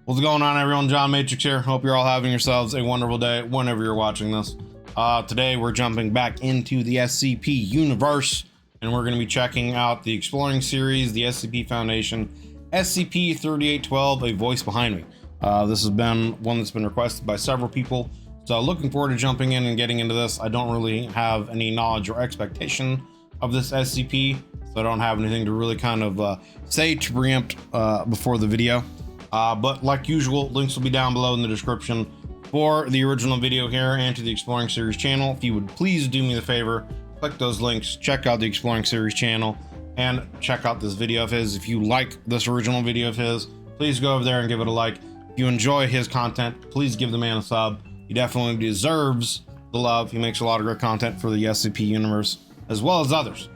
What's going on, everyone? John Matrix here. Hope you're all having yourselves a wonderful day whenever you're watching this. Today we're jumping back into the SCP universe, and we're going to be checking out the Exploring series, the SCP Foundation, SCP-3812, A Voice Behind Me. This has been one that's been requested by several people, so looking forward to jumping in and getting into this. I don't really have any knowledge or expectation of this SCP, so I don't have anything to really kind of say to preempt before the video. But like usual, links will be down below in the description for the original video here and to the Exploring series channel. If you would please do me the favor, click those links, check out the Exploring series channel, and check out this video of his. If you like this original video of his, please go over there and give it a like. If you enjoy his content, please give the man a sub. He definitely deserves the love. He makes a lot of great content for the SCP universe as well as others.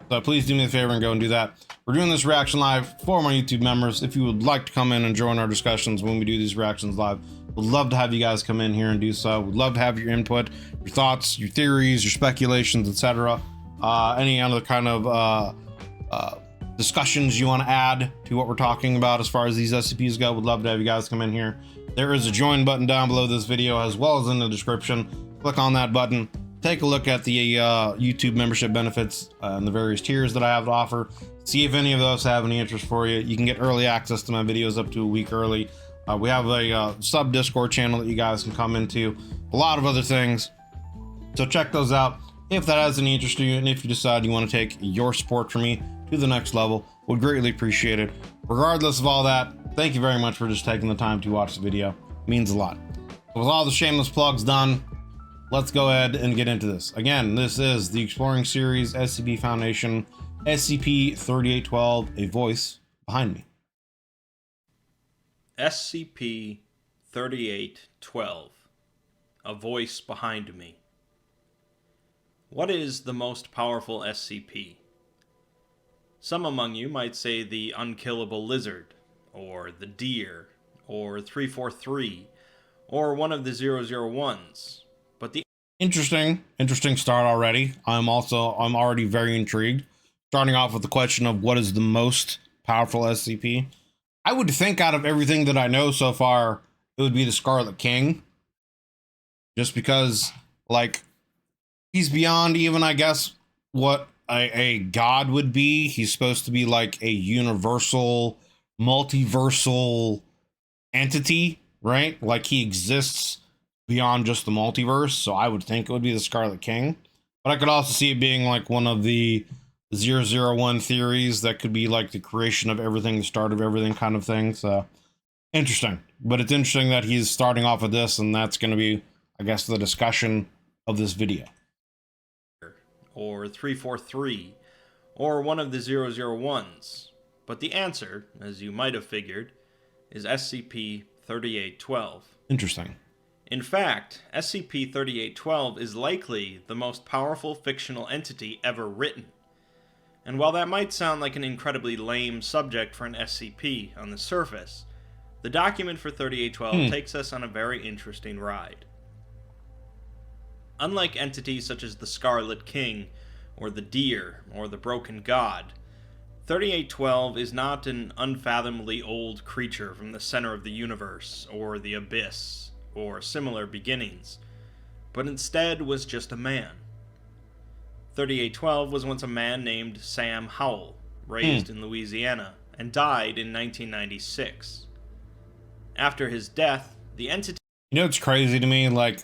So please do me a favor and go and do that. We're doing this reaction live for my YouTube members. If you would like to come in and join our discussions when we do these reactions live, we'd love to have you guys come in here and do so. We'd love to have your input, your thoughts, your theories, your speculations, etc. Any other kind of discussions you want to add to what we're talking about as far as these SCPs go, we'd love to have you guys come in here. There is a join button down below this video as well as in the description. Click on that button. Take a look at the YouTube membership benefits and the various tiers that I have to offer. See if any of those have any interest for you. You can get early access to my videos up to a week early. We have a sub Discord channel that you guys can come into. A lot of other things. So check those out if that has any interest to you, and if you decide you want to take your support for me to the next level, would greatly appreciate it. Regardless of all that, thank you very much for just taking the time to watch the video. It means a lot. So with all the shameless plugs done, let's go ahead and get into this. Again, this is the Exploring series, SCP Foundation, SCP-3812, A Voice Behind Me. SCP-3812, A Voice Behind Me. What is the most powerful SCP? Some among you might say the unkillable lizard, or the deer, or 343, or one of the 001s. But the Interesting start already. I'm already very intrigued. Starting off with the question of what is the most powerful SCP. I would think out of everything that I know so far, it would be the Scarlet King. Just because, like, he's beyond even, I guess, what a god would be. He's supposed to be like a universal, multiversal entity, right? Like he exists beyond just the multiverse. So I would think it would be the Scarlet King. But I could also see it being like one of the 001 theories that could be like the creation of everything, the start of everything kind of thing. So interesting. But it's interesting that he's starting off with this, and that's going to be, I guess, the discussion of this video. Or 343, or one of the 001s. But the answer, as you might have figured, is SCP-3812. Interesting. In fact, SCP-3812 is likely the most powerful fictional entity ever written. And while that might sound like an incredibly lame subject for an SCP on the surface, the document for 3812 takes us on a very interesting ride. Unlike entities such as the Scarlet King, or the Deer, or the Broken God, 3812 is not an unfathomably old creature from the center of the universe, or the abyss, or similar beginnings, but instead was just a man. 3812 was once a man named Sam Howell, raised in Louisiana, and died in 1996. After his death, the entity... You know, it's crazy to me, like,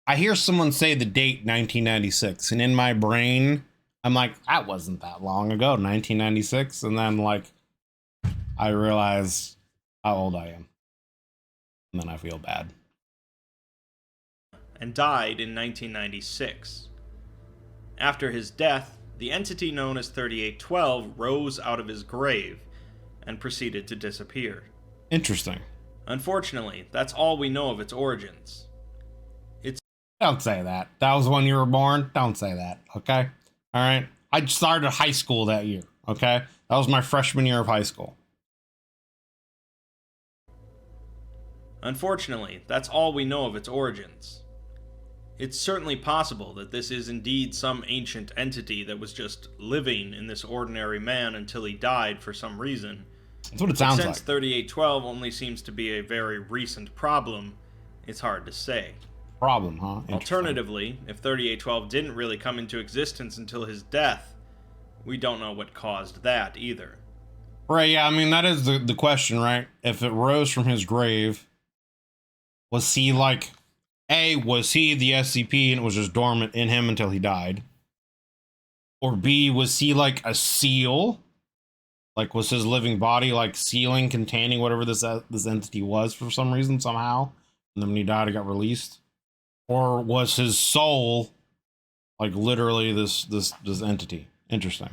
I hear someone say the date 1996, and in my brain, I'm like, that wasn't that long ago, 1996, and then, like, I realize how old I am, and then I feel bad. And died in 1996. After his death, the entity known as 3812 rose out of his grave and proceeded to disappear. Interesting. Unfortunately, that's all we know of its origins. Don't say that. That was when you were born. Don't say that, okay? All right? I started high school that year, okay? That was my freshman year of high school. Unfortunately, that's all we know of its origins. It's certainly possible that this is indeed some ancient entity that was just living in this ordinary man until he died for some reason, That's what it But sounds like. since 3812 only seems to be a very recent problem, it's hard to say. Problem, huh? Alternatively, if 3812 didn't really come into existence until his death, we don't know what caused that either. Right, yeah, I mean, that is the question, right? If it rose from his grave, was he like, A, was he the SCP and it was just dormant in him until he died? Or B, was he like a seal? Like, was his living body like sealing, containing whatever this entity was for some reason, somehow? And then when he died, it got released? Or was his soul like literally this entity? Interesting.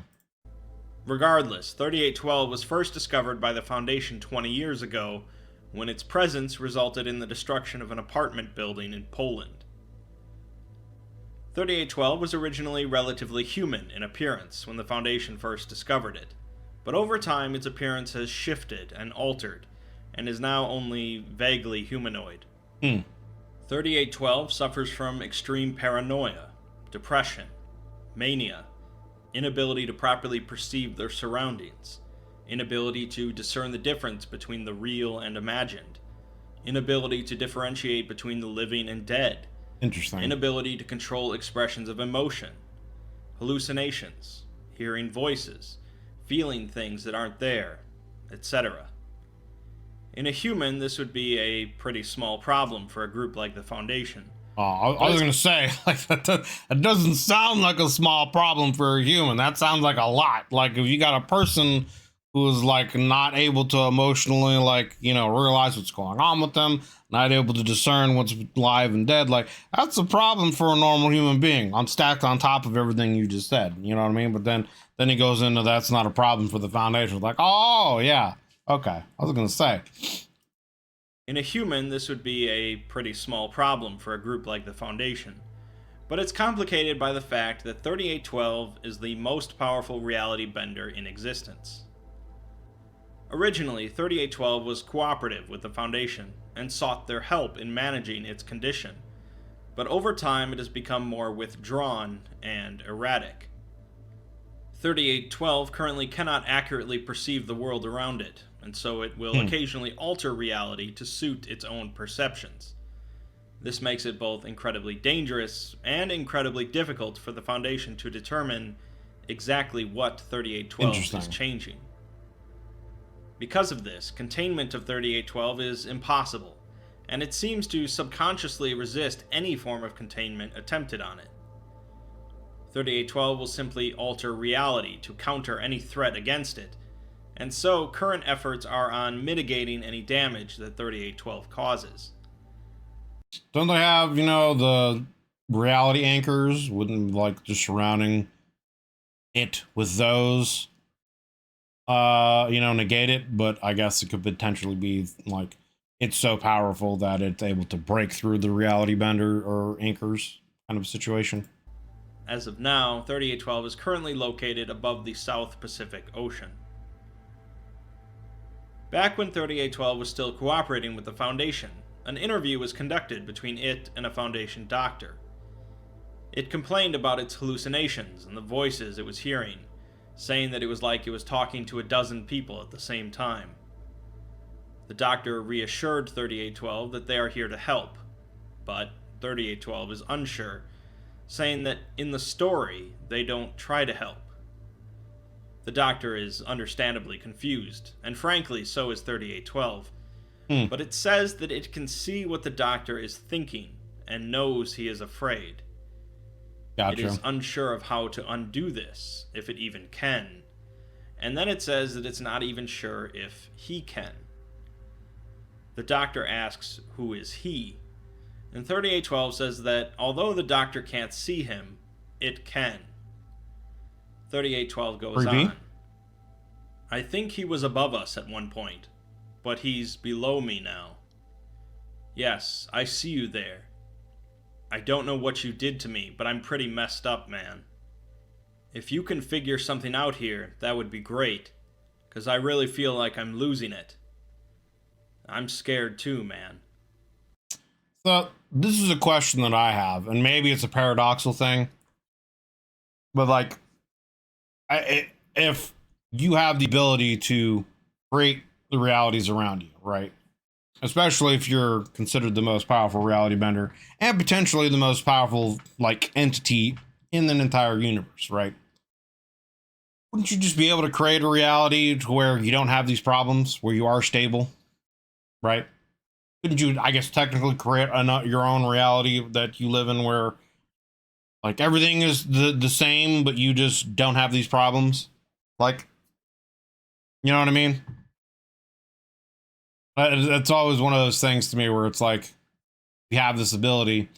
Regardless, 3812 was first discovered by the Foundation 20 years ago, when its presence resulted in the destruction of an apartment building in Poland. 3812 was originally relatively human in appearance when the Foundation first discovered it, but over time its appearance has shifted and altered, and is now only vaguely humanoid. 3812 suffers from extreme paranoia, depression, mania, inability to properly perceive their surroundings, inability to discern the difference between the real and imagined, inability to differentiate between the living and dead, Interesting. inability to control expressions of emotion, hallucinations, hearing voices, feeling things that aren't there, etc. In a human, this would be a pretty small problem for a group like the Foundation. Oh, I was gonna say, like, that doesn't sound like a small problem for a human. That sounds like a lot. Like, if you got a person who's like not able to emotionally, like, you know, realize what's going on with them, not able to discern what's live and dead, like, that's a problem for a normal human being. I'm stacked on top of everything you just said. You know what I mean? But then he goes into that's not a problem for the Foundation. Like, oh yeah, okay. I was gonna say. In a human, this would be a pretty small problem for a group like the Foundation, but it's complicated by the fact that 3812 is the most powerful reality bender in existence. Originally, 3812 was cooperative with the Foundation and sought their help in managing its condition, but over time it has become more withdrawn and erratic. 3812 currently cannot accurately perceive the world around it, and so it will occasionally alter reality to suit its own perceptions. This makes it both incredibly dangerous and incredibly difficult for the Foundation to determine exactly what 3812 is changing. Because of this, containment of 3812 is impossible, and it seems to subconsciously resist any form of containment attempted on it. 3812 will simply alter reality to counter any threat against it, and so current efforts are on mitigating any damage that 3812 causes. Don't they have, you know, the reality anchors? Wouldn't like just surrounding it with those, you know, negate it? But I guess it could potentially be like it's so powerful that it's able to break through the reality bender or anchors kind of situation. As of now, 3812 is currently located above the South Pacific Ocean. Back when 3812 was still cooperating with the Foundation, an interview was conducted between it and a Foundation doctor. It complained about its hallucinations and the voices it was hearing, saying that it was like it was talking to a dozen people at the same time. The doctor reassured 3812 that they are here to help, but 3812 is unsure, saying that in the story, they don't try to help. The doctor is understandably confused, and frankly, so is 3812. But it says that it can see what the doctor is thinking, and knows he is afraid. Gotcha. It is unsure of how to undo this, if it even can. And then it says that it's not even sure if he can. The doctor asks, who is he? And 3812 says that although the doctor can't see him, it can. 3812 goes on. I think he was above us at one point, but he's below me now. Yes, I see you there. I don't know what you did to me, but I'm pretty messed up, man. If you can figure something out here, that would be great, 'cause I really feel like I'm losing it. I'm scared too, man. So, this is a question that I have, and maybe it's a paradoxical thing, but like, if you have the ability to create the realities around you, right? Especially if you're considered the most powerful reality bender and potentially the most powerful like entity in an entire universe, right? Wouldn't you just be able to create a reality to where you don't have these problems, where you are stable, right? Couldn't you, I guess, technically create your own reality that you live in where like everything is the same, but you just don't have these problems? Like, you know what I mean? It's always one of those things to me where it's like, you have this ability,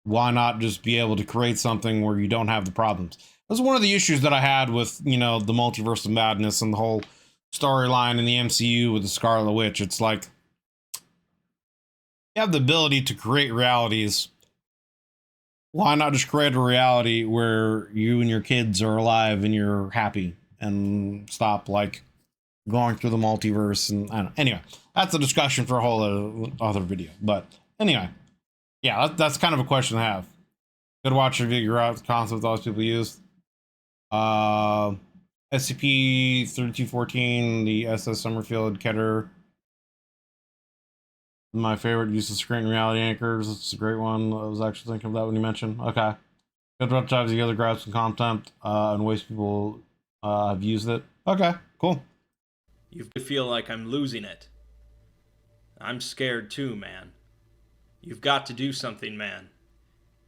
why not just be able to create something where you don't have the problems? That's one of the issues that I had with, you know, the multiverse of madness and the whole storyline in the MCU with the Scarlet Witch. It's like, you have the ability to create realities. Why not just create a reality where you and your kids are alive and you're happy and stop like going through the multiverse? And I don't know. Anyway, that's a discussion for a whole other video. But anyway, yeah, that's kind of a question I have. Good watch to figure out the concept those people use. SCP-3214, the SS Summerfield Keter. My favorite use of screen reality anchors. It's a great one. I was actually thinking of that when you mentioned. Okay. Good to ties together, grab some content, and ways people have used it. Okay, cool. You feel like I'm losing it. I'm scared too, man. You've got to do something, man.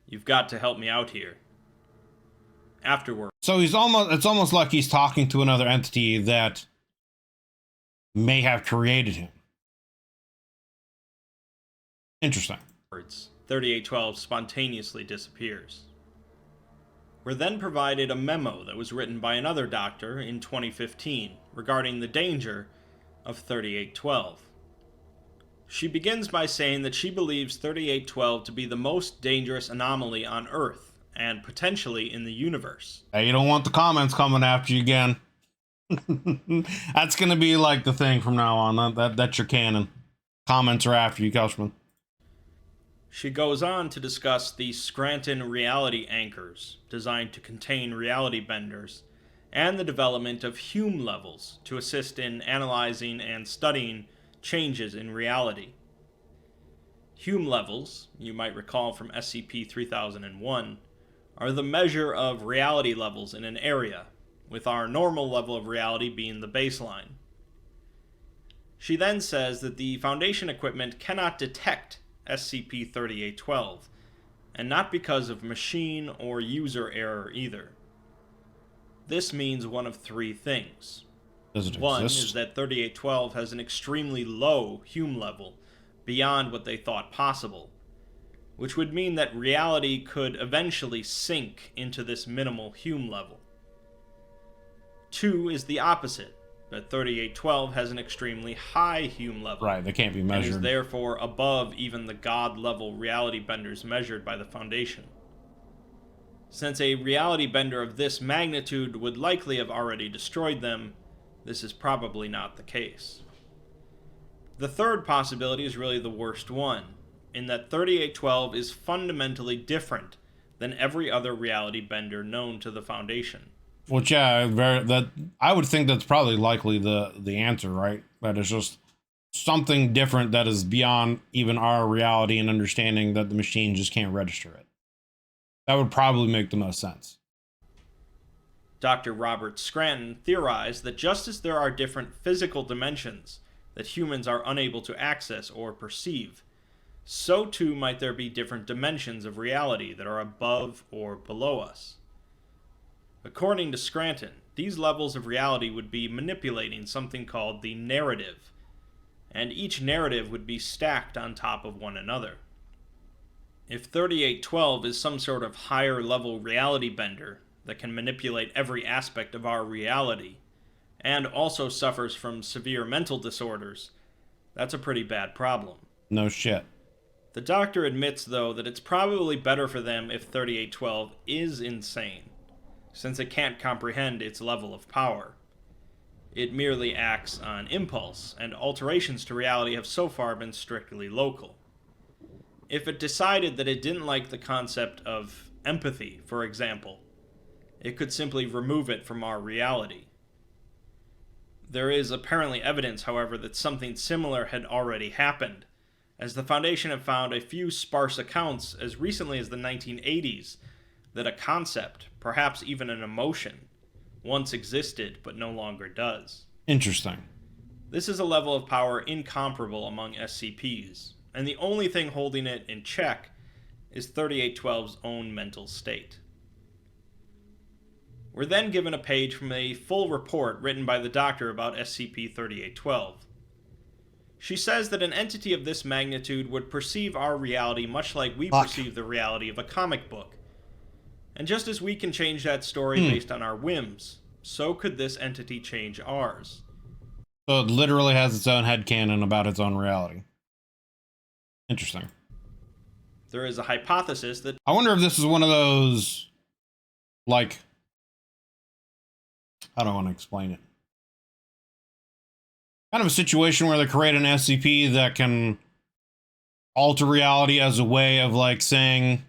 You've got to help me out here. Afterward. So it's almost like he's talking to another entity that may have created him. Interesting. 3812 spontaneously disappears. We're then provided a memo that was written by another doctor in 2015 regarding the danger of 3812. She begins by saying that she believes 3812 to be the most dangerous anomaly on Earth and potentially in the universe. Hey, you don't want the comments coming after you again. That's gonna be like the thing from now on. That's your canon. Comments are after you, Couchman. She goes on to discuss the Scranton reality anchors, designed to contain reality benders, and the development of Hume levels to assist in analyzing and studying changes in reality. Hume levels, you might recall from SCP-3001, are the measure of reality levels in an area, with our normal level of reality being the baseline. She then says that the Foundation equipment cannot detect SCP-3812, and not because of machine or user error either. This means one of three things. One is that 3812 has an extremely low Hume level, beyond what they thought possible, which would mean that reality could eventually sink into this minimal Hume level. Two is the opposite, that 3812 has an extremely high Hume level. Right, they can't be measured. And is therefore above even the God-level reality benders measured by the Foundation. Since a reality bender of this magnitude would likely have already destroyed them, this is probably not the case. The third possibility is really the worst one, in that 3812 is fundamentally different than every other reality bender known to the Foundation. Which, yeah, that I would think that's probably likely the answer, right? That is just something different that is beyond even our reality and understanding that the machine just can't register it. That would probably make the most sense. Dr. Robert Scranton theorized that just as there are different physical dimensions that humans are unable to access or perceive, so too might there be different dimensions of reality that are above or below us. According to Scranton, these levels of reality would be manipulating something called the narrative, and each narrative would be stacked on top of one another. If 3812 is some sort of higher level reality bender that can manipulate every aspect of our reality, and also suffers from severe mental disorders, that's a pretty bad problem. No shit. The doctor admits, though, that it's probably better for them if 3812 is insane, since it can't comprehend its level of power. It merely acts on impulse, and alterations to reality have so far been strictly local. If it decided that it didn't like the concept of empathy, for example, it could simply remove it from our reality. There is apparently evidence, however, that something similar had already happened, as the Foundation have found a few sparse accounts as recently as the 1980s that a concept, perhaps even an emotion, once existed but no longer does. Interesting. This is a level of power incomparable among SCPs, and the only thing holding it in check is 3812's own mental state. We're then given a page from a full report written by the Doctor about SCP-3812. She says that an entity of this magnitude would perceive our reality much like we perceive the reality of a comic book. And just as we can change that story based on our whims, so could this entity change ours. So it literally has its own headcanon about its own reality. Interesting. There is a hypothesis that... I wonder if this is one of those, like... I don't want to explain it. Kind of a situation where they create an SCP that can alter reality as a way of, like, saying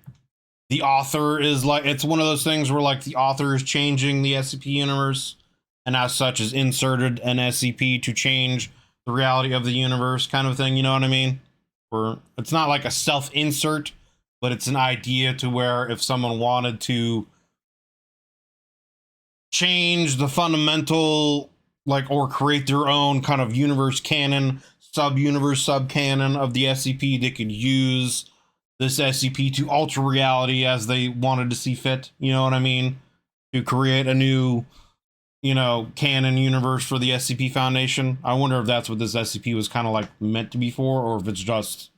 the author is, like, it's one of those things where, like, the author is changing the SCP universe, and as such is inserted an SCP to change the reality of the universe, kind of thing, you know what I mean? Where it's not like a self-insert, but it's an idea to where if someone wanted to change the fundamental, like, or create their own kind of universe canon, sub-universe, sub-canon of the SCP, they could use this SCP to alter reality as they wanted to see fit, you know what I mean? To create a new, you know, canon universe for the SCP Foundation. I wonder if that's what this SCP was kind of like meant to be for, or if it's just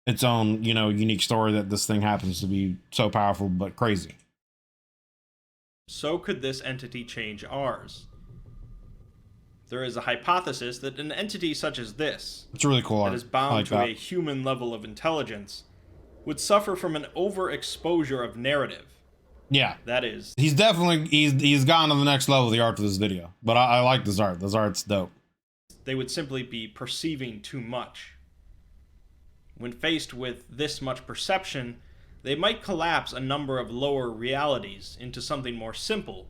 its own, you know, unique story that this thing happens to be so powerful but crazy. So could this entity change ours? There is a hypothesis that an entity such as this, it's really cool, that is bound to a human level of intelligence, would suffer from an overexposure of narrative. Yeah. That is... He's definitely, he's gone to the next level of the art for this video. But I like this art. This art's dope. They would simply be perceiving too much. When faced with this much perception, they might collapse a number of lower realities into something more simple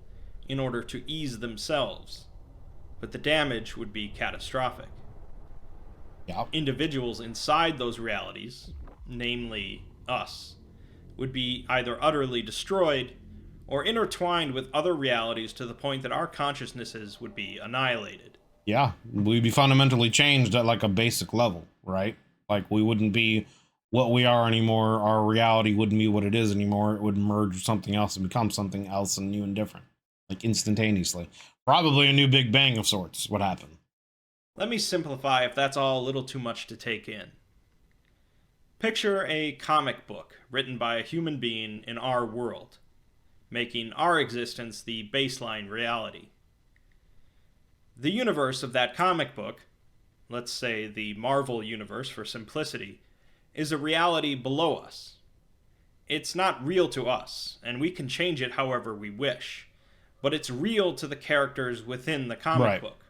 in order to ease themselves. But the damage would be catastrophic. Yep. Individuals inside those realities, namely us, would be either utterly destroyed or intertwined with other realities to the point that our consciousnesses would be annihilated. Yeah, we'd be fundamentally changed at like a basic level, right? Like we wouldn't be what we are anymore. Our reality wouldn't be what it is anymore. It would merge with something else and become something else and new and different, like instantaneously. Probably a new Big Bang of sorts would happen. Let me simplify if that's all a little too much to take in. Picture a comic book written by a human being in our world, making our existence the baseline reality. The universe of that comic book, let's say the Marvel universe for simplicity, is a reality below us. It's not real to us, and we can change it however we wish, but it's real to the characters within the comic book.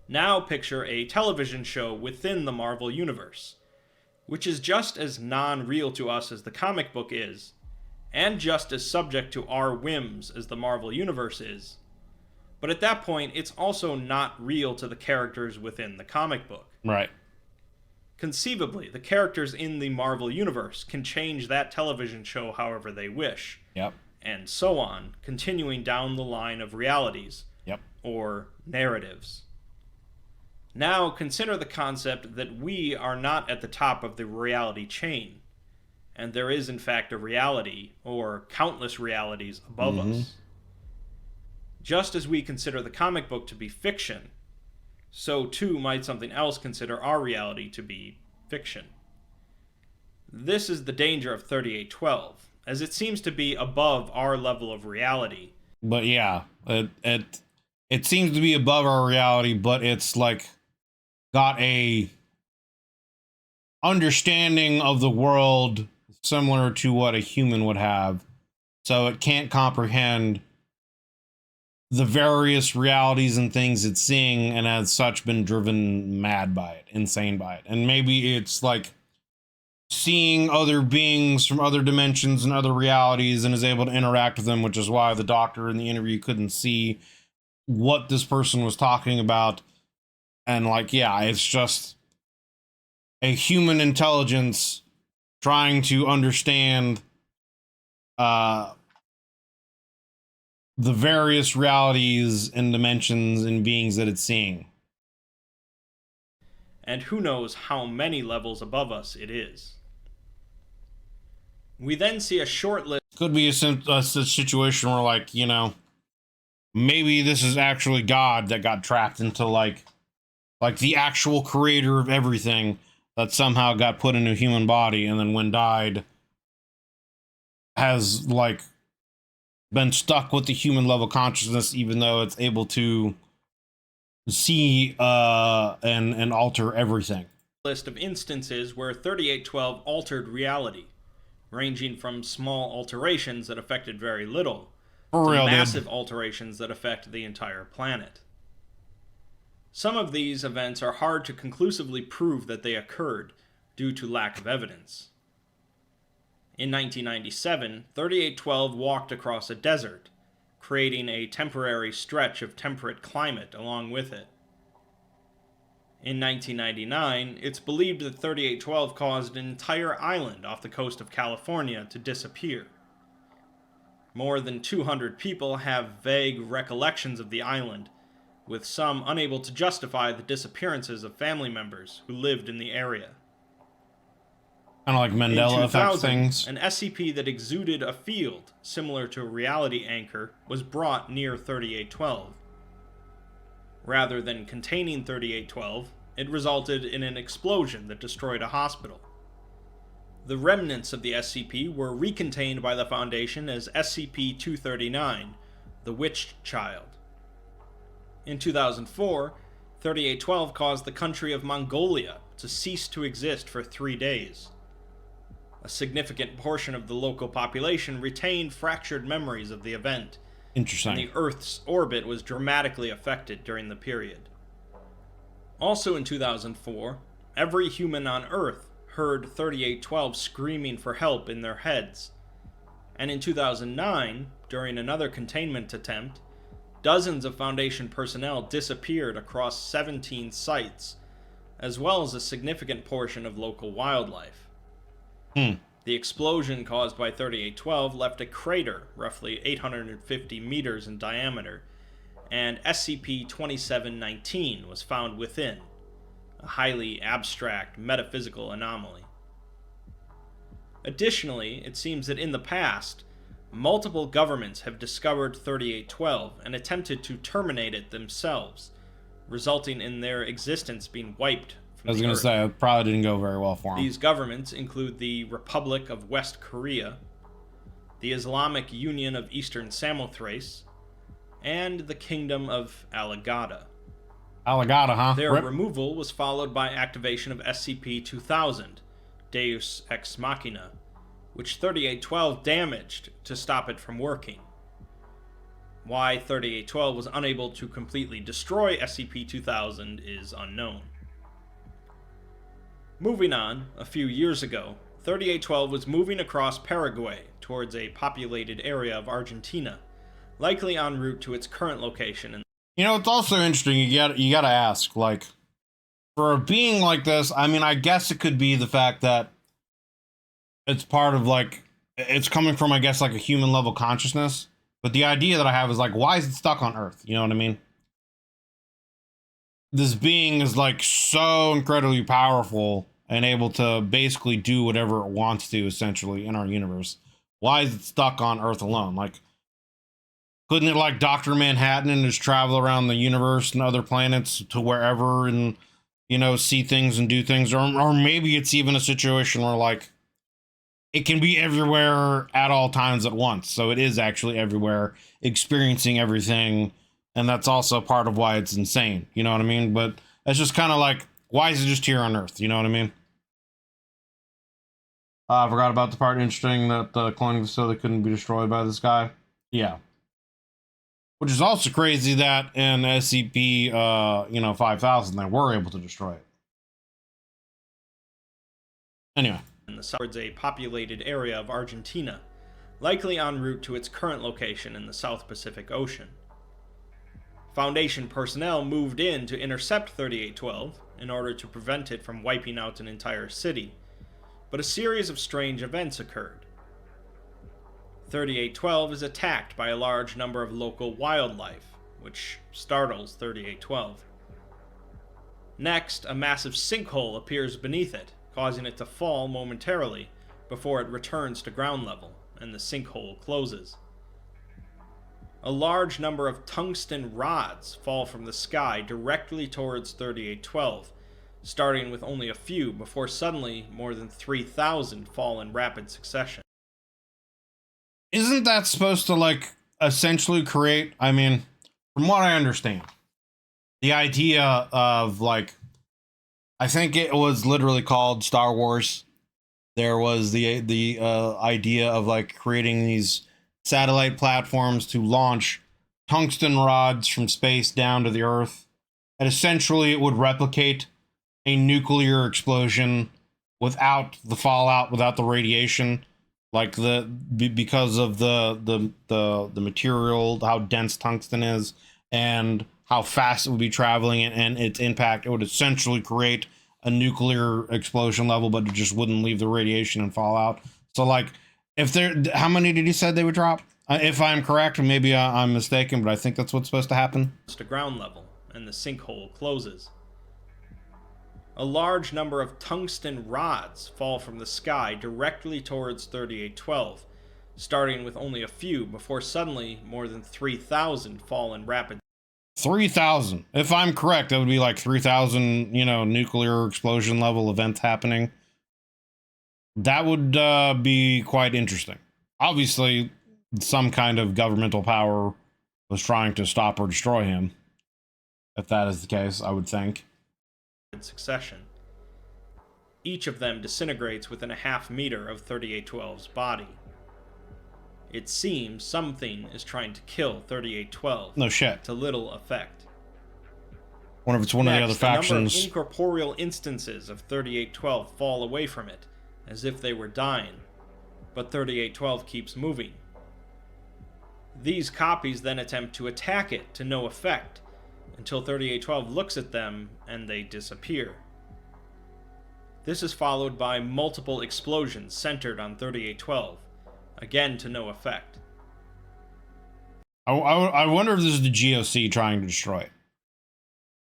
Now picture a television show within the Marvel universe, which is just as non-real to us as the comic book is, and just as subject to our whims as the Marvel universe is. But at that point, it's also not real to the characters within the comic book. Right. Conceivably, the characters in the Marvel universe can change that television show however they wish. Yep. And so on, continuing down the line of realities. Yep. Or narratives. Now consider the concept that we are not at the top of the reality chain, and there is in fact a reality, or countless realities above us. Just as we consider the comic book to be fiction, so too might something else consider our reality to be fiction. This is the danger of 3812, as it seems to be above our level of reality. But yeah, it seems to be above our reality, but it's like got a understanding of the world similar to what a human would have, so it can't comprehend the various realities and things it's seeing, and as such been driven mad by it, insane by it. And maybe it's like seeing other beings from other dimensions and other realities and is able to interact with them, which is why the doctor in the interview couldn't see what this person was talking about. And like, yeah, it's just a human intelligence trying to understand the various realities and dimensions and beings that it's seeing. And who knows how many levels above us it is. We then see a short list. Could be a situation where, like, you know, maybe this is actually God that got trapped into like the actual creator of everything that somehow got put in a human body, and then when died has like been stuck with the human level consciousness, even though it's able to see and alter everything. List of instances where 3812 altered reality, ranging from small alterations that affected very little For to real, massive dude. alterations that affect the entire planet. Some of these events are hard to conclusively prove that they occurred due to lack of evidence. In 1997, 3812 walked across a desert, creating a temporary stretch of temperate climate along with it. In 1999, it's believed that 3812 caused an entire island off the coast of California to disappear. More than 200 people have vague recollections of the island, with some unable to justify the disappearances of family members who lived in the area. Kind of like In Mandela effect 2000, things. an SCP that exuded a field similar to a reality anchor was brought near 3812. Rather than containing 3812, it resulted in an explosion that destroyed a hospital. The remnants of the SCP were recontained by the Foundation as SCP-239, the Witched Child. In 2004, 3812 caused the country of Mongolia to cease to exist for 3 days. A significant portion of the local population retained fractured memories of the event, Interesting. and the Earth's orbit was dramatically affected during the period. Also in 2004, every human on Earth heard 3812 screaming for help in their heads. And in 2009, during another containment attempt, dozens of Foundation personnel disappeared across 17 sites, as well as a significant portion of local wildlife. The explosion caused by 3812 left a crater roughly 850 meters in diameter, and SCP-2719 was found within, a highly abstract metaphysical anomaly. Additionally, it seems that in the past, multiple governments have discovered 3812 and attempted to terminate it themselves, resulting in their existence being wiped from I was the going to Earth. say, it probably didn't go very well for him. These governments include the Republic of West Korea, the Islamic Union of Eastern Samothrace, and the Kingdom of Alagata. Alagata, huh? Their Rip. removal was followed by activation of SCP-2000, Deus Ex Machina, which 3812 damaged to stop it from working. Why 3812 was unable to completely destroy SCP-2000 is unknown. Moving on, a few years ago, 3812 was moving across Paraguay towards a populated area of Argentina, likely en route to its current location in. You know, it's also interesting. You gotta ask, like, for a being like this, I mean, I guess it could be the fact that it's part of, like, it's coming from, I guess, like a human level consciousness. But the idea that I have is like, why is it stuck on Earth? You know what I mean? This being is like so incredibly powerful and able to basically do whatever it wants to, essentially, in our universe. Why is it stuck on Earth alone? Like, couldn't it, like, Dr. Manhattan and just travel around the universe and other planets to wherever and, you know, see things and do things? Or maybe it's even a situation where, like, it can be everywhere at all times at once. So it is actually everywhere, experiencing everything. And that's also part of why it's insane. You know what I mean? But it's just kind of like, why is it just here on Earth? You know what I mean? I forgot about the part interesting that the cloning facility couldn't be destroyed by this guy. Yeah. Which is also crazy that in SCP, 5000, they were able to destroy it. Anyway. Towards a populated area of Argentina, likely en route to its current location in the South Pacific Ocean. Foundation personnel moved in to intercept 3812 in order to prevent it from wiping out an entire city, but a series of strange events occurred. 3812 is attacked by a large number of local wildlife, which startles 3812. Next, a massive sinkhole appears beneath it, causing it to fall momentarily before it returns to ground level, and the sinkhole closes. A large number of tungsten rods fall from the sky directly towards 3812, starting with only a few before suddenly more than 3,000 fall in rapid succession. Isn't that supposed to, like, essentially create, I mean, from what I understand, the idea of, like, I think it was literally called Star Wars. There was the idea of, like, creating these satellite platforms to launch tungsten rods from space down to the Earth. And essentially it would replicate a nuclear explosion without the fallout, without the radiation, like because of the material, how dense tungsten is, and how fast it would be traveling, and its impact. It would essentially create a nuclear explosion level, but it just wouldn't leave the radiation and fallout. So, like, if there, how many did you said they would drop? If I'm correct, maybe I'm mistaken, but I think that's what's supposed to happen. To ground level, and the sinkhole closes. A large number of tungsten rods fall from the sky directly towards 3812, starting with only a few before suddenly more than 3,000 fall in rapid. 3,000. If I'm correct, that would be like 3,000, nuclear explosion level events happening. That would be quite interesting. Obviously, some kind of governmental power was trying to stop or destroy him. If that is the case, I would think. Succession. Each of them disintegrates within a half meter of 3812's body. It seems something is trying to kill 3812. No shit. To little effect. Wonder if it's one of the other factions. A number of incorporeal instances of 3812 fall away from it, as if they were dying, but 3812 keeps moving. These copies then attempt to attack it to no effect, until 3812 looks at them and they disappear. This is followed by multiple explosions centered on 3812, again to no effect. I wonder if this is the GOC trying to destroy it.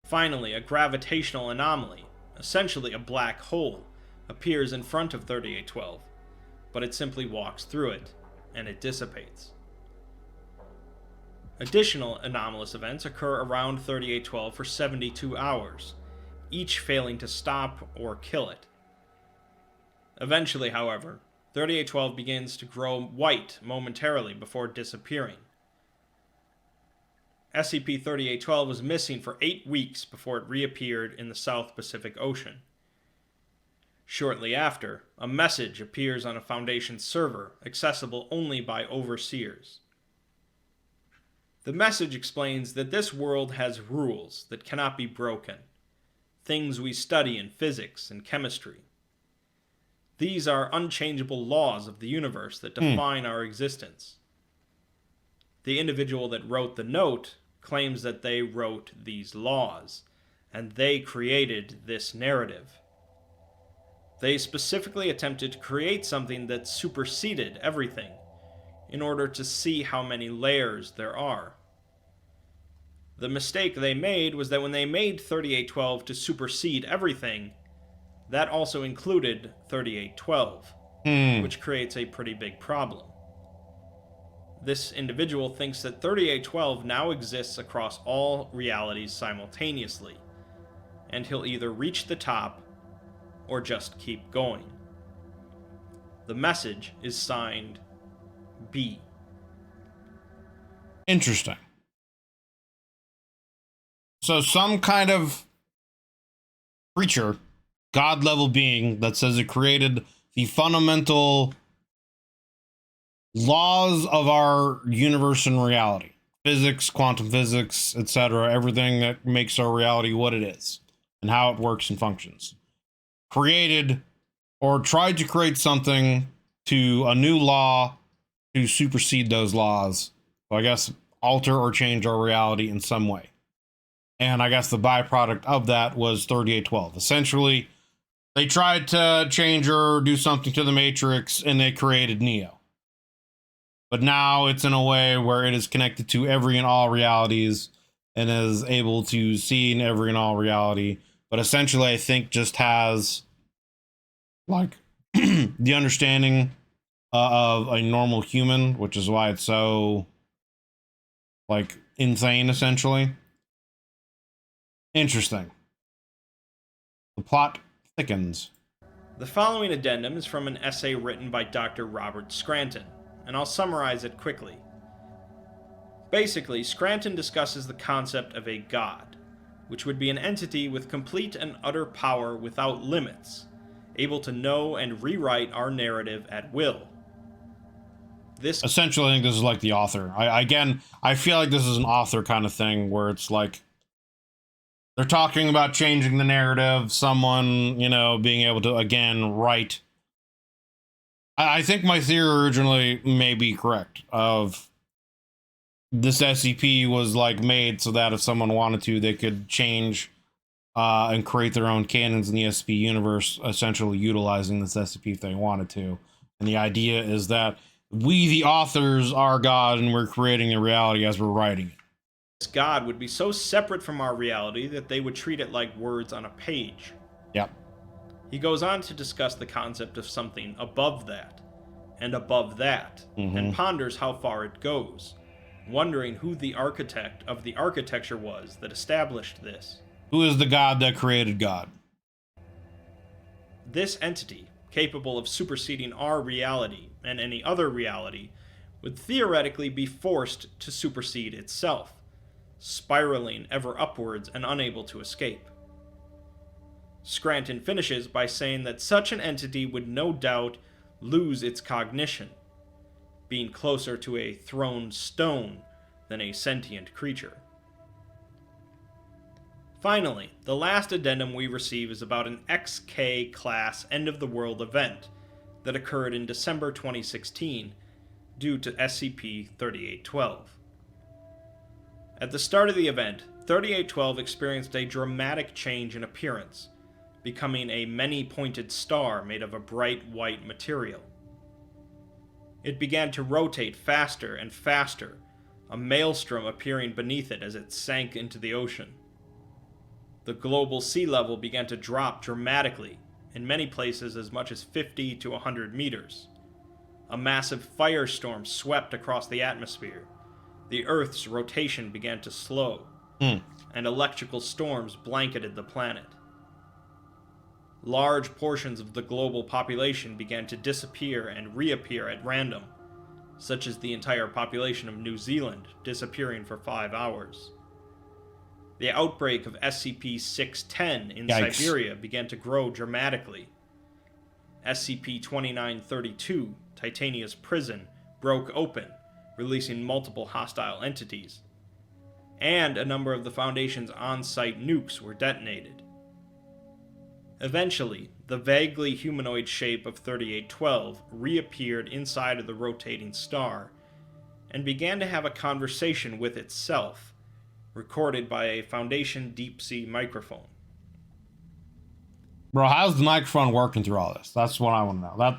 Finally, a gravitational anomaly, essentially a black hole, appears in front of 3812, but it simply walks through it, and it dissipates. Additional anomalous events occur around 3812 for 72 hours, each failing to stop or kill it. Eventually, however, 3812 begins to grow white momentarily before disappearing. SCP-3812 was missing for 8 weeks before it reappeared in the South Pacific Ocean. Shortly after, a message appears on a Foundation server accessible only by overseers. The message explains that this world has rules that cannot be broken, things we study in physics and chemistry. These are unchangeable laws of the universe that define our existence. The individual that wrote the note claims that they wrote these laws, and they created this narrative. They specifically attempted to create something that superseded everything, in order to see how many layers there are. The mistake they made was that when they made 3812 to supersede everything, that also included 3812, which creates a pretty big problem. This individual thinks that 3812 now exists across all realities simultaneously, and he'll either reach the top or just keep going. The message is signed B. Interesting. So some kind of creature, God-level being, that says it created the fundamental laws of our universe and reality. Physics, quantum physics, etc. Everything that makes our reality what it is and how it works and functions. Created or tried to create something to a new law to supersede those laws. So I guess alter or change our reality in some way. And I guess the byproduct of that was 3812. Essentially, they tried to change or do something to the Matrix and they created Neo. But now it's in a way where it is connected to every and all realities and is able to see in every and all reality. But essentially, I think just has like the understanding of a normal human, which is why it's so like insane, essentially. Interesting. The plot thickens. The following addendum is from an essay written by Dr. Robert Scranton, and I'll summarize it quickly. Basically, Scranton discusses the concept of a god, which would be an entity with complete and utter power without limits, able to know and rewrite our narrative at will. This Essentially, I think this is like the author. I feel like this is an author kind of thing where it's like they're talking about changing the narrative, someone, you know, being able to, again, write. I think my theory originally may be correct of this SCP was like made so that if someone wanted to, they could change and create their own canons in the SCP universe, essentially utilizing this SCP if they wanted to. And the idea is that we, the authors, are God and we're creating the reality as we're writing it. This god would be so separate from our reality that they would treat it like words on a page. Yep. He goes on to discuss the concept of something above that, and above that, and ponders how far it goes, wondering who the architect of the architecture was that established this. Who is the God that created God? This entity, capable of superseding our reality and any other reality, would theoretically be forced to supersede itself, spiraling ever upwards and unable to escape. Scranton finishes by saying that such an entity would no doubt lose its cognition, being closer to a thrown stone than a sentient creature. Finally, the last addendum we receive is about an XK-class end-of-the-world event that occurred in December 2016 due to SCP-3812. At the start of the event, 3812 experienced a dramatic change in appearance, becoming a many-pointed star made of a bright white material. It began to rotate faster and faster, a maelstrom appearing beneath it as it sank into the ocean. The global sea level began to drop dramatically, in many places as much as 50 to 100 meters. A massive firestorm swept across the atmosphere. The Earth's rotation began to slow, and electrical storms blanketed the planet. Large portions of the global population began to disappear and reappear at random, such as the entire population of New Zealand disappearing for 5 hours. The outbreak of SCP-610 in Yikes. Siberia began to grow dramatically. SCP-2932, Titania's prison, broke open, releasing multiple hostile entities. And a number of the Foundation's on-site nukes were detonated. Eventually, the vaguely humanoid shape of 3812 reappeared inside of the rotating star, and began to have a conversation with itself, recorded by a Foundation deep-sea microphone. Bro, how's the microphone working through all this? That's what I want to know.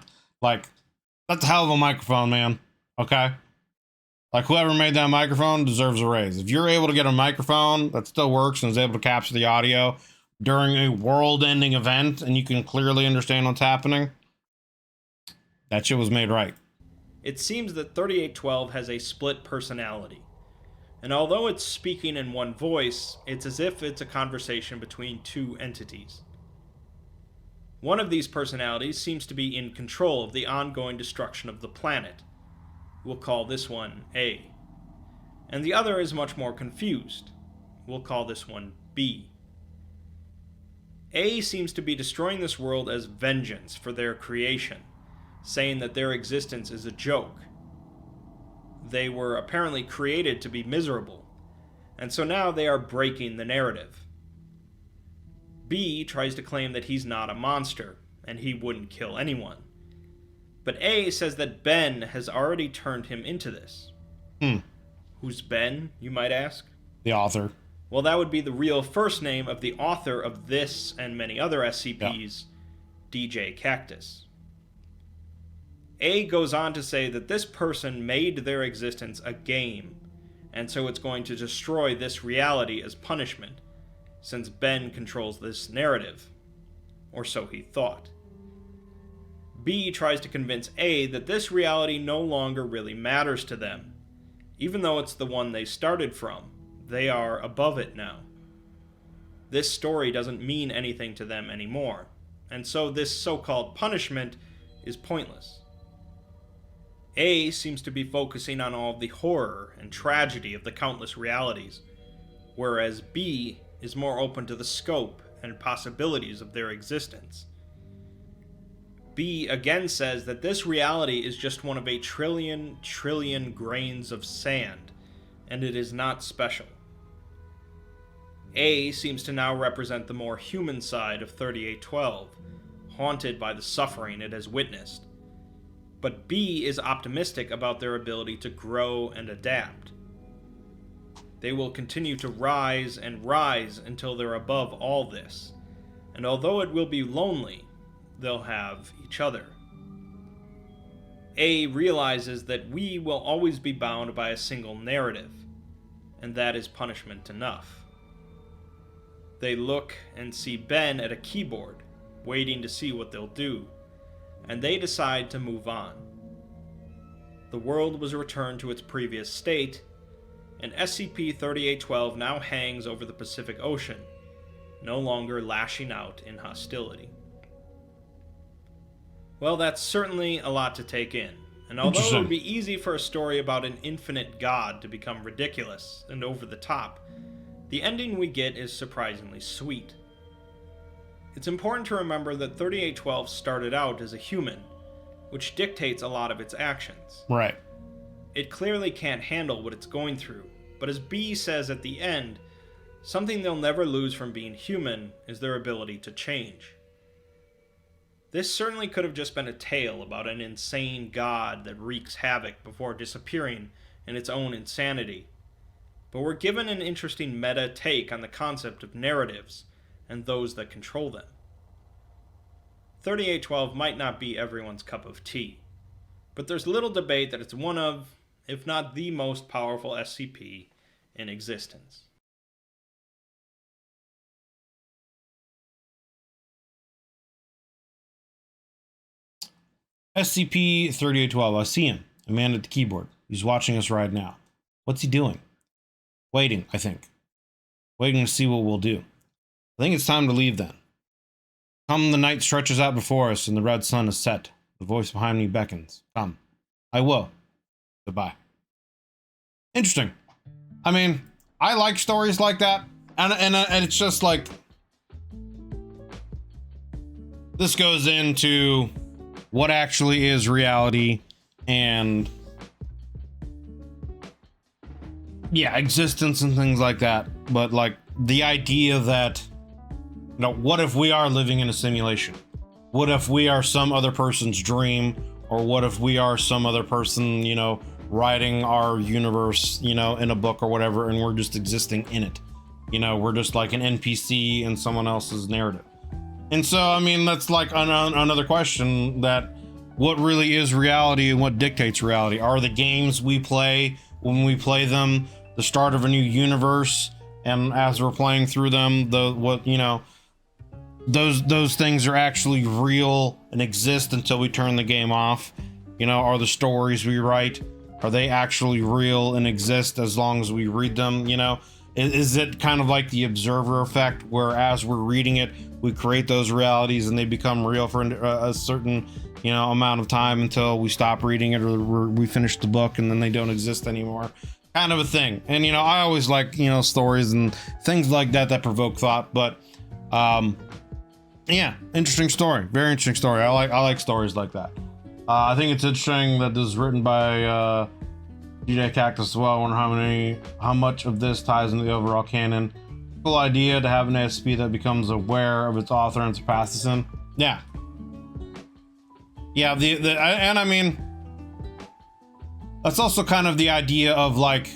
That's a hell of a microphone, man. Okay? Like, whoever made that microphone deserves a raise. If you're able to get a microphone that still works and is able to capture the audio during a world-ending event and you can clearly understand what's happening, that shit was made right. It seems that 3812 has a split personality, and although it's speaking in one voice, it's as if it's a conversation between two entities. One of these personalities seems to be in control of the ongoing destruction of the planet. We'll call this one A. And the other is much more confused. We'll call this one B. A seems to be destroying this world as vengeance for their creation, saying that their existence is a joke. They were apparently created to be miserable, and so now they are breaking the narrative. B tries to claim that he's not a monster, and he wouldn't kill anyone. But A says that Ben has already turned him into this. Who's Ben, you might ask? The author. Well, that would be the real first name of the author of this and many other SCPs, DJ Cactus. A goes on to say that this person made their existence a game, and so it's going to destroy this reality as punishment, since Ben controls this narrative. Or so he thought. B tries to convince A that this reality no longer really matters to them. Even though it's the one they started from, they are above it now. This story doesn't mean anything to them anymore, and so this so-called punishment is pointless. A seems to be focusing on all the horror and tragedy of the countless realities, whereas B is more open to the scope and possibilities of their existence. B again says that this reality is just one of a trillion grains of sand, and it is not special. A seems to now represent the more human side of 3812, haunted by the suffering it has witnessed. But B is optimistic about their ability to grow and adapt. They will continue to rise and rise until they're above all this, and although it will be lonely, they'll have each other. A realizes that we will always be bound by a single narrative, and that is punishment enough. They look and see Ben at a keyboard, waiting to see what they'll do, and they decide to move on. The world was returned to its previous state, and SCP-3812 now hangs over the Pacific Ocean, no longer lashing out in hostility. Well, that's certainly a lot to take in, and although it would be easy for a story about an infinite god to become ridiculous and over the top, the ending we get is surprisingly sweet. It's important to remember that 3812 started out as a human, which dictates a lot of its actions. Right. It clearly can't handle what it's going through, but as B says at the end, something they'll never lose from being human is their ability to change. This certainly could have just been a tale about an insane god that wreaks havoc before disappearing in its own insanity, but we're given an interesting meta take on the concept of narratives and those that control them. 3812 might not be everyone's cup of tea, but there's little debate that it's one of, if not the most powerful SCP in existence. SCP-3812, I see him. A man at the keyboard. He's watching us right now. What's he doing? Waiting, I think. Waiting to see what we'll do. I think it's time to leave then. Come, the night stretches out before us and the red sun is set. The voice behind me beckons. Come. I will. Goodbye. Interesting. I mean, I like stories like that. And it's just like... This goes into what actually is reality and... yeah, existence and things like that. But like the idea that, you know, what if we are living in a simulation? What if we are some other person's dream? Or what if we are some other person, you know, writing our universe, you know, in a book or whatever, and we're just existing in it? You know, we're just like an NPC in someone else's narrative. And so, I mean, that's like another question, that what really is reality and what dictates reality? Are the games we play, when we play them, the start of a new universe, and as we're playing through them, those things are actually real and exist until we turn the game off? You know, are the stories we write, are they actually real and exist as long as we read them? You know, is it kind of like the observer effect, where as we're reading it, we create those realities and they become real for a certain, you know, amount of time until we stop reading it, or we finish the book and then they don't exist anymore, kind of a thing. And, you know, I always like, you know, stories and things like that that provoke thought. But yeah, interesting story, very interesting story. I like stories like that. I think it's interesting that this is written by DJ Cactus as well. I wonder how much of this ties into the overall canon. Cool idea to have an SCP that becomes aware of its author and surpasses him. Yeah. Yeah, and I mean, that's also kind of the idea of like,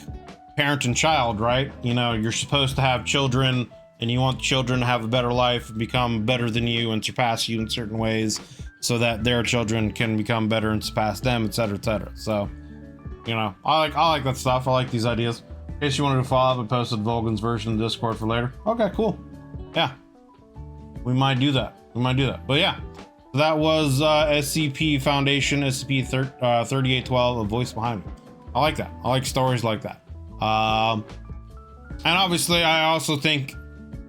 parent and child, right? You know, you're supposed to have children and you want children to have a better life, become better than you and surpass you in certain ways so that their children can become better and surpass them, etc., etc. So, you know, I like that stuff. I like these ideas. In case you wanted to follow up, I posted Vulcan's version in Discord for later. Okay, cool. Yeah, we might do that. But yeah, that was SCP Foundation, SCP-3812, A Voice Behind Me. I like that. I like stories like that. And obviously, I also think,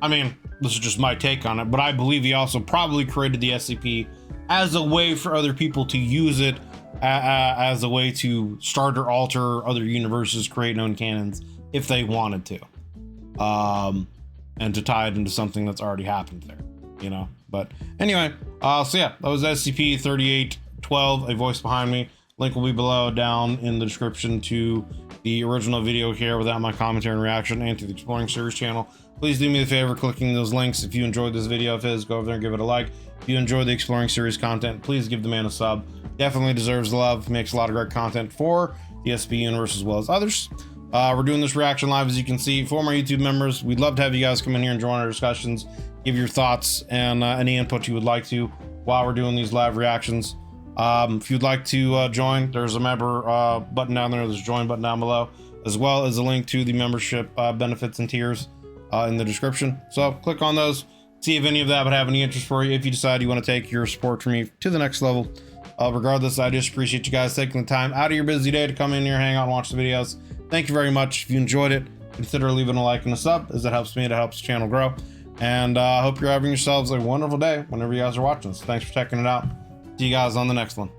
I mean, this is just my take on it, but I believe he also probably created the SCP as a way for other people to use it as a way to start or alter other universes, create known canons if they wanted to, and to tie it into something that's already happened there, you know. But anyway, so yeah, that was SCP-3812, A Voice Behind Me. Link will be below down in the description to the original video here without my commentary and reaction, and to the Exploring Series channel. Please do me the favor clicking those links. If you enjoyed this video of his, go over there and give it a like. If you enjoy the Exploring Series content, please give the man a sub. Definitely deserves the love. Makes a lot of great content for the SCP universe as well as others. We're doing this reaction live, as you can see, for my YouTube members. We'd love to have you guys come in here and join our discussions, give your thoughts and any input you would like to while we're doing these live reactions. If you'd like to join, there's a member button down there. There's a join button down below, as well as a link to the membership benefits and tiers in the description. So click on those, see if any of that would have any interest for you, if you decide you want to take your support from me to the next level. Regardless, I just appreciate you guys taking the time out of your busy day to come in here, hang out and watch the videos. Thank you very much. If you enjoyed it, consider leaving a like and a sub, as it helps me, it helps the channel grow. And I hope you're having yourselves a wonderful day whenever you guys are watching this. Thanks for checking it out. See you guys on the next one.